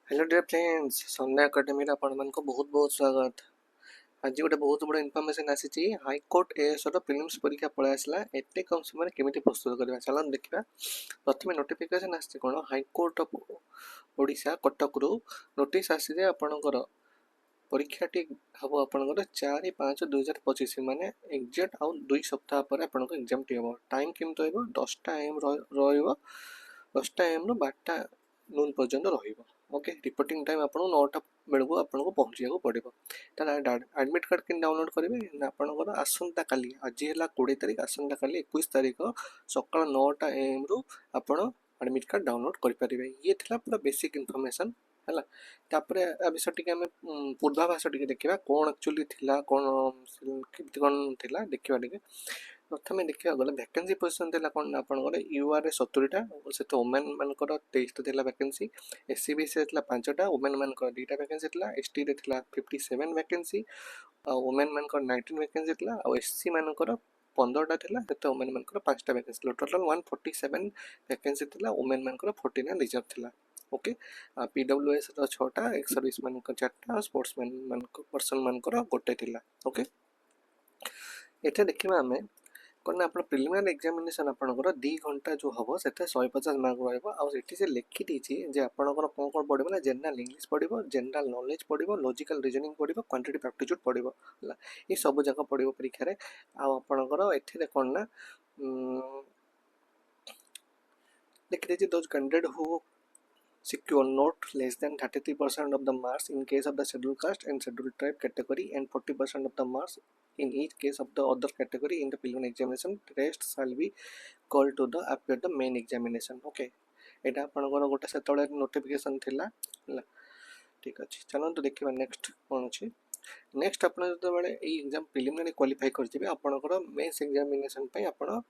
Hello dear friends, संध्या academy आपको बहुत बहुत स्वागत। आज गोटे बहुत बड़ा इनफॉरमेशन आसी हाईकोर्ट एएस प्रिलिम्स परीक्षा पळै आसला। एते कम समय केमिति प्रस्तुत करबा चलन देखिबा। प्रथमे नोटिफिकेशन आसी कोन हाईकोर्ट ऑफ ओडिशा कटक रु नोटिस आसी जे आपनकर परीक्षाटी हम आपंकर 4/5/2025 माने एक्जाक्ट आउ 2 सप्ताह पर आपन एग्जाम टी हम टाइम केमत रहइबो 10टा एम रहइबो 10टा एम रो 12टा नून पर्यंत रहइबो। ओके, रिपोर्टिंग टाइम आपन 9टा बेलको आपन को पहुंचिया पड़ो। तार एडमिट कार्ड के डाउनलोड करेंगे ना आपंकर आसंता काली आज है 20 तारीख आसंता काली 21 तारीख सका 9टा एम रु आपन एडमिट कार्ड डाउनलोड करेंगे। ये थिला पूरा बेसिक इनफॉरमेशन है। तापर आ विषय टी आम पूर्वाभास टी देखा कौन एक्चुअली थिला कौन केमती कौन थिला देखा टी। प्रथम देखा गले वैकेंसी पोजिशन थी कौन आपंकर यूआर 70टा से वोमेन मानकर 23टा वैकेंसी, एससी बीसी 5टा, वोमेन मानकर 2टा वैकेंसी थी, एसटी रे 57 वैकेंसी, वोमेन मानकर 19 वैकेंसी थी, एससी मानकर 15टा थी, वोमेन मानकर 5टा वैकेंसी टोटल 147 वैकेंसी थी, वोमेन मानकर 49 रिजर्व थी। ओके, पीडब्ल्यूएस 6टा, एक्स सर्विस मान 4टा, स्पोर्ट्समैन पर्सन मानकर गोटे थी। ओके, ये देखा आम कौन आप प्रिलिमिनारी एग्जामिनेशन आपंकर 2 घंटा जो हम से 150 मार्क रही से लिखी जे आपंकर कौन कौन पड़ो ना जनरल इंग्लीश पड़ो, जनरल नॉलेज पड़ो, लॉजिकल रीजनिंग पड़ो, क्वांटिटेटिव एप्टीट्यूड पड़ो। ये सब जाक पड़ो परीक्षा आपंकर ए कौन ना लिखी those candidate who secure not less than 33% of the marks in case of the scheduled caste and scheduled tribe category and 40% of the marks in each case of the other category in the preliminary examination. Rest shall be called to the after the main examination. Okay, एटा आपनकर गोटे सेतळे notification थिला। ठीक अछि, चलंतु देखिबा next कोन अछि। Next आपन जतबेले एई exam preliminary qualify करजिबे आपनकर mains examination पय आपन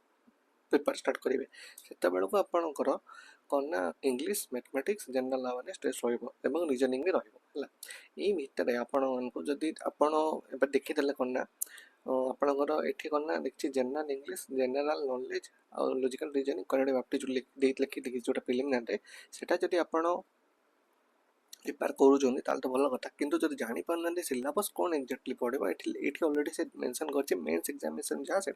प्रिपेयर स्टार्ट करेंगे से बेलू आपंकर कौन ना English mathematics general awareness test रही रीजनिंग भी भितर आपण को जदि आपण देखीदे कौन ना आपंकर ये कौन ना देखिए जनरल इंग्लीश जनरल नॉलेज और लॉजिकल रीजनिंग क्वांटिटेटिव एप्टीट्यूड लिखी जो प्रिलिमिनरी सेटा जदि आपण प्रिपेयर करूँ तो भल कथा किंतु जब जानी पारना सिलेबस कौन एक्जाक्टली पढ़ा ये अलरेडी से मेंशन कर मेंस एग्जामिनेशन जहाँ से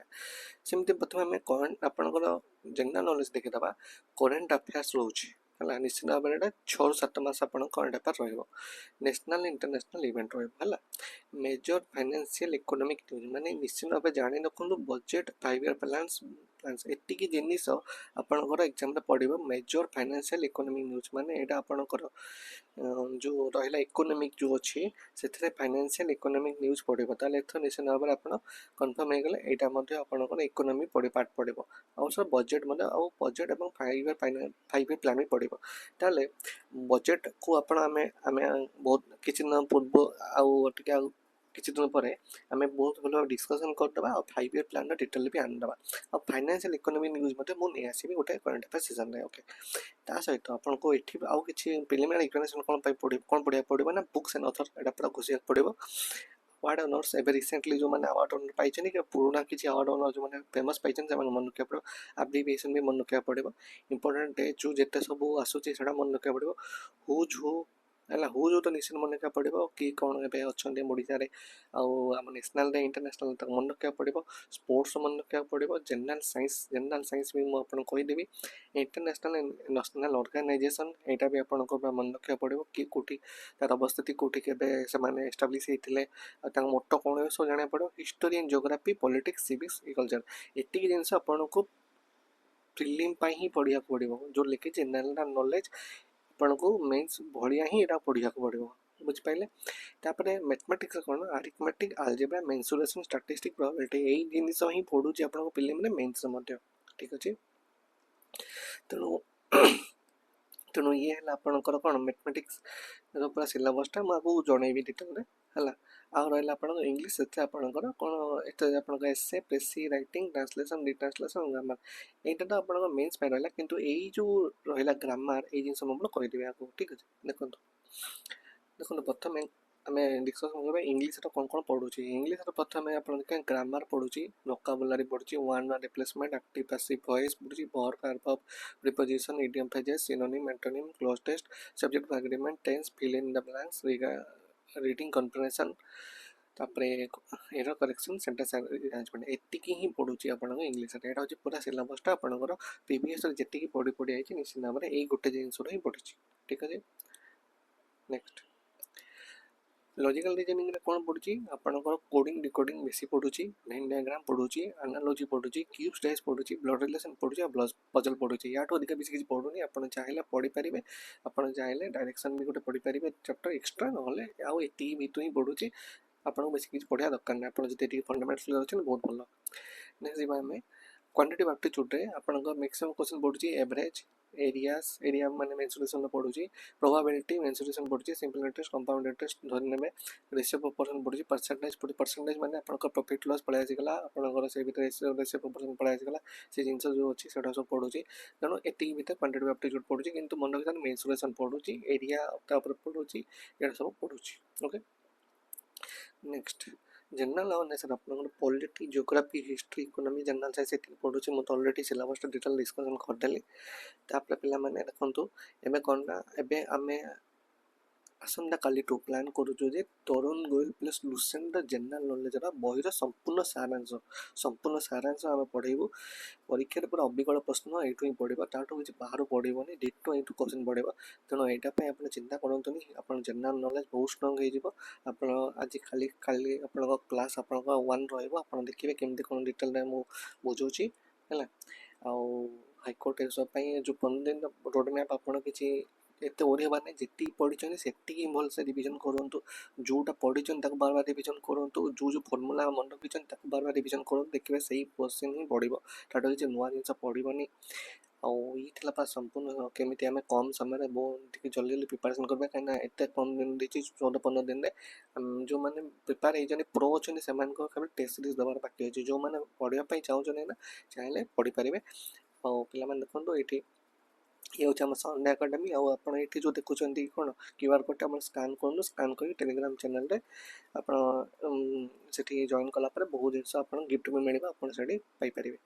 सेमती प्रथम आम करंट आपंकर जनरल नॉलेज देखीदा करेन्ट अफेयर्स रोचे है निश्चित भाव में 6 ରୁ 7 मास आप current affair national international event रहा मेजर फाइनेंशियल इकोनॉमिक न्यूज माने निश्चित भाव जानी रखु बजेट 5 ईयर प्लान्स एतिकी जिनिस आपंकर एग्जाम पढ़ो मेजर फाइनेंशियल इकोनॉमिक न्यूज माने यहाँ आपंकर जो रहा इकोनॉमिक जो अच्छी से फाइनेंशियल इकोनॉमिक न्यूज पढ़ो ताले निश्चित भाव में आप कन्फर्म हो गले यहाँ आपंकर इकोनॉमी पार्ट पढ़ो आउ सर बजेट बजेट और 5 ईयर प्लान भी पढ़ो ताले बजेट को आप बहुत किसी दिन पूर्व आउ किसी दिन पर आम बहुत भल डिस्कसन करदे और 5 ईयर प्लान डिटेल भी आनीदे और फाइनेंशियल इकोनॉमिक न्यूज मुझे आसबि गोटे करंट अफेयर सीजन में। ओके, ता सहित आपको ये आउ कि प्रिलिमिनरी एग्जामिनेशन कौन कौन पढ़ा पड़ो ना बुक्स एंड ऑथर यहाँ पूरा घोषिया पड़ो। अवार्ड ऑनर्स एवं रिसेंटली जो मैंने अवार्ड ऑनर पाई कि पुराना किसी अवार्ड ऑनर जो मैंने फेमस पाई से मन रखा पड़ो एब्रिविएशन भी मन रखा पड़ो इंपोर्टेंट डे जो जिते सब आसूसी मन रखा पड़ो हुज हु है हुज तो निश्चित मन रखा पड़ो कि कौन अच्छा ओडार आम नेशनल इंटरनेशनल तक मन रखा पड़ो स्पोर्ट्स मन रखा पड़ो जनरल साइंस भी मुझे कहीदेवी इंटरनेशनल नेशनल ऑर्गेनाइजेशन यहाँ भी आपको मन रखा पड़ो कि कौटी तार अवस्थिति कौटी के एस्टाब्लीश होते मोटो कौन सब जाना पड़ो history and geography politics civics culture एतिक जिनस आपको प्रिलिम ही पढ़ा पड़ो जो लिखी जनरल नॉलेज आपको मेन्स भाया ही यहाँ पढ़ा पड़ो बुझिपारे। तापर मैथमेटिक्स कौन arithmetic algebra mensuration statistics probability यही जिनस ही पढ़ुची आपको प्रिलिम मेन्स ठीक अच्छे। तेणु तेणु ये है आपंकर कौन मैथमेटिक्स पूरा सिलेबसटा मुझे जनइबी डिटेल है आ रहा आप इंग्लीश से आपंकर कौन आप एसे प्रेसी राइटिंग ट्रांसलेशन रिट्रांसलेशन ग्रामर यहाँ तो आप मेन्स रहा किंतु यही जो रहा ग्रामर ये जिन मुझे कहीदेवी आपको ठीक अच्छे। देखो देखो प्रथम आम डिस्कसन करवा इंग्लीश कौन कौन पढ़ुची। इंग्लीश प्रथम आप ग्रामर पढ़ुची, वोकाबुलरी पढ़ुची, one word replacement, active passive voice पढ़ुची, verb verb preposition, idiom phrases, synonym antonym, cloze test, subject agreement, tense, fill in the blanks, reading comprehension, तापर एरर करेक्शन, सेंटेंस अरेंजमेंट एतिकी ही पढ़ुची आपन इंग्लीश रे। एटा होची पूरा सिलेबसटा आपनकर प्रीवियस रे जेतिकी पढ़ी पढ़ी आइछि निश्चित भाव में एई गोटे जिंस ही पढ़िछि। ठीक है। नेक्स्ट लॉजिकल रीजनिंग रे कोन पढ़ुची आपनकर कोडिंग डिकोडिंग बेसी पढ़ुची, वेन डायग्राम पढ़ुची, एनालॉजी पढ़ुची, क्यूब स्टेज पढ़ुची, ब्लड रिलेशन पढ़ुची और पजल पढ़ुची। याठो अधिक बेसी किछि पढ़ुनी। आपन चाहिले पढ़ी परिबे, आपन चाहिले डायरेक्शन भी गोटे पढ़ी परिबे चैप्टर एक्स्ट्रा नहले आउ एति भितु ही पढ़ुची। आपन बेसी किछि पढ़िया दरकार नै। आपन जति एति फंडामेंटल्स क्लियर अछि बहुत भलो। नेक्स्ट जीवा में क्वांटिटेटिव एप्टीट्यूड रे आपनकर मैक्सिमम क्वेश्चन पढ़ुची एवरेज, एरिया माने मेंसुरेशन पढ़ुची, प्रोबेबिलिटी मेंसुरेशन पढ़ुची, सिंपल इंटरेस्ट, कंपाउंड इंटरेस्ट धरि नेबे, रेशियो प्रोपोर्शन पढ़ुची, परसेंटेज माने आपनकर प्रॉफिट लॉस पळै आसीगला, आपनकर से भीतर रेशियो प्रोपोर्शन पळै आसीगला, से जिंस जो अछि सेटा सब पढ़ुची। तेणु एति भीतर क्वांटिटेटिव एप्टीट्यूड पढ़ुची, किंतु मन रखिथान मेंसुरेशन पढ़ुची, एरिया तापर पढ़ुची, एटा सब पढ़ुची। ओके। नेक्स्ट जनरल अवेयरनेस आपन polity, geography, history, economy, general science एति पढ़ुची। मु तो ऑलरेडी सिलेबस डिटेल डिस्कशन कर देली। तापर पिला माने देखंतु एबे कोन ना एबे आमे आसंता काली टू प्लान करूछु जे Tarun Goyal plus Lucent general knowledge रा बहिर संपूर्ण सारांश आमे पढेबु। परीक्षा रे पूरा अबिकल प्रश्न एठु ही पढिबा, ताठु किछि बाहर पढिबोनी, डिटो एठु क्वेश्चन पढिबा। तेनो एटा पे आपण चिंता करंतुनी, आपण जनरल नॉलेज बहुत स्ट्रांग हे जिवो। आपण आज खाली आपण क्लास आपण 1 रहइबो, आपण देखिबे केमति कोन डिटेल रे मु बुझौची हैला। आ हाईकोर्ट एसो पई जो 15 दिन रोड मैप आपण किछि एते ओरे बाने जेति पढिछन सेति भल से रिवीजन करंतु। जोटा पढिछन ताको बार बार रिवीजन करंतु, जो फार्मूला मन रखिछन ताको बार बार रिवीजन करंतु, देखिबे सही क्वेश्चन ही पढिबो। ताटो किछि नुवा जिंस पढिबोनी। आ ई थिला पा संपूर्ण केमिति हमें कम समय रे बहुत जल्दी जल्दी प्रिपरेशन करबे, काना एते कम दिन दिछि 14-15 दिन रे जो माने प्रिपेयर हे जने प्रो छनि सेमान को केवल टेस्ट सीरीज दबार बाकी अछि। जो माने पढिया पई चाहौ छनि ना चाहिले पढि परिबे। आ पिला माने देखंतु एठी ये होची हम संडे एकेडमी। आ आपण एठी जो देखुचंती कोन क्यूआर कोड हम स्कैन करनु, स्कैन करी टेलीग्राम चैनल रे आपण सेठी जॉइन कला पर बहुत जिंस आपण गिफ्ट में मिलबा, आपण सेठी पाई परिबे।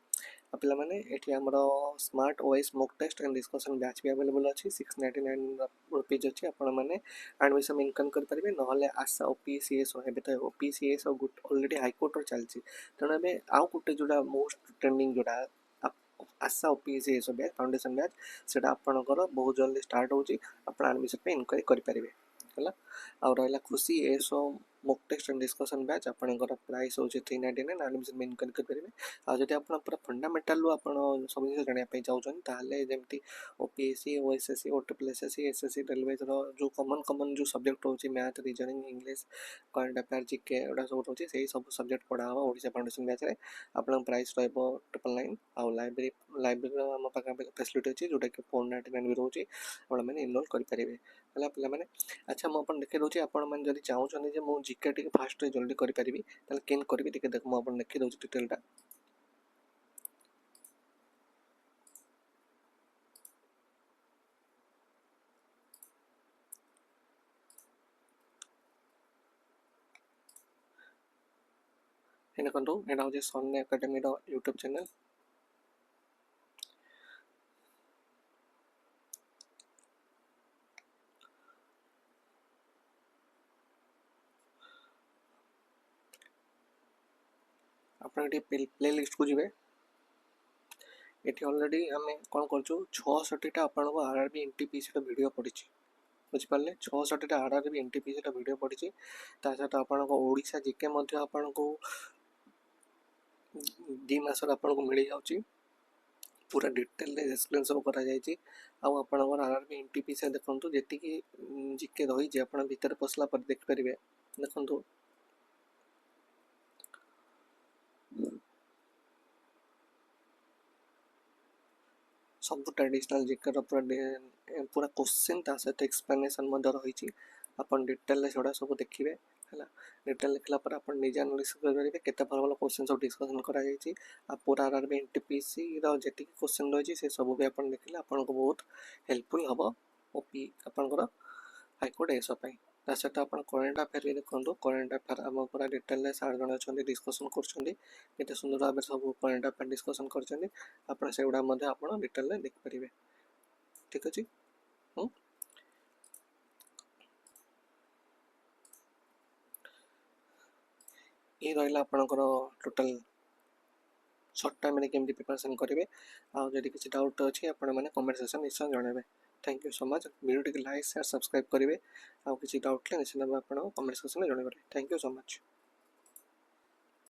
आ पिला माने एठी हमरो smart OS mock test and discussion batch भी अवेलेबल अछि। 699 रुपीस अछि। आपण माने एडमिशन इनकम कर परिबे, नहले आशा ओपीसीएस हेबे त ओपीसीएस गुड ऑलरेडी हाई कोर्ट रो चलछि। तेणु एबे आउ गुटे जोडा मोस्ट ट्रेंडिंग जोडा आशा ओपीसीएस बैच फाउंडेशन बैच सेटा आपनकर बहुत जल्दी स्टार्ट होची। आपण एडमिशन पे इनक्वायरी करि परिबे हला। आ रहला खुशी एसो mock test and discussion batch आपनकर प्राइस होची 399, एडमिशन में इनक्वायरी करि परिबे। आ जदि आपण पूरा फंडामेंटल लो आपण सब जिनिस जानिया पे चाहउछन ताले जेमति ओपीएससी, ओएसएससी, ओटीपीएससी, एसएससी रेलवे रो जो कॉमन जो सब्जेक्ट होची math, reasoning, English, current affair, GK एडा सब होची, सेही सब सब्जेक्ट पढा हो ओडिसा फाउंडेशन बैच रे। आपण प्राइस रहबो 999। आ लाइब्रेरी हम पाखा फैसिलिटी अछि जोटा कि 499 भी रहउची। आपण माने इनरोल करि परिबे हला पिला माने। अच्छा मु आपण देखि दउची, आपण माने जदि चाहउछन जे मु जीके टिक फास्ट रे जल्दी करि परिबी ताले केन करबी टिके देख मु आपण देखि दउची डिटेलटा। एने कंटू एटा होची सन्ने एकेडमी रो यूट्यूब चैनल। आपण एटी प्ले लिस्ट को जिवे। एटी ऑलरेडी हमें कोन करछु 66 टा आपण को आरआरबी एनटीपीसी रो वीडियो पडिछि। बुझि पाले 66 टा आरआरबी एनटीपीसी रो वीडियो पडिछि। ता साथ आपण को ओडिसा जीके मध्ये आपण को 2 मास रो आपण को मिलि जाउची। पूरा डिटेल रे एक्सप्लेन सब करा जायछि। आ आपण को आरआरबी एनटीपीसी देखंतु जेति कि जीके रही जे आपण भीतर पसला पर देख परिबे। देखंतु सब ट्रेडिशनल जीके रो पूरा क्वेश्चन ता सहित एक्सप्लेनेशन मध्ये रहिछि। आपण डिटेल रे सेडा सब देखिबे हला। डिटेल देखला पर आपण निजे एनालिसिस कर परिबे केते भल भल क्वेश्चन सब डिस्कशन करा जायछि। आ पूरा आरआरबी एनटीपीसी रो जेति क्वेश्चन रहिछि से सब भी आपण देखले आपण को बहुत हेल्पफुल हबो ओपी आपण को हाई कोर्ट एसो पई। ତା ସହିତ ଆପଣ କରେଣ୍ଟ ଆଫେୟାର ବି ଦେଖନ୍ତୁ। କରେଣ୍ଟ ଆଫେୟାର ଆମ ପୁରା ଡିଟେଲରେ ସାର୍ ଜଣେ ଅଛନ୍ତି ଡିସ୍କସନ୍ କରୁଛନ୍ତି, କେତେ ସୁନ୍ଦର ଭାବରେ ସବୁ କରେଣ୍ଟ ଆଫେୟାର ଡିସ୍କସନ୍ କରିଛନ୍ତି। ଆପଣ ସେଗୁଡ଼ା ମଧ୍ୟ ଆପଣ ଡିଟେଲରେ ଦେଖିପାରିବେ। ଠିକ୍ ଅଛି। ये रहा आपणकर टोटाल सर्ट टाइम केमती प्रिपरेशन करेंगे। आउ जदि किसी डाउट अच्छी आपने कमेंट सेक्शन निश्चय जनइबे। Thank you so much. Video टी लाइक शेयर सब्सक्राइब करेंगे। आउ किसी डाउट निश्चित आप कमेंट सेक्शन में जनइबे। Thank you so much.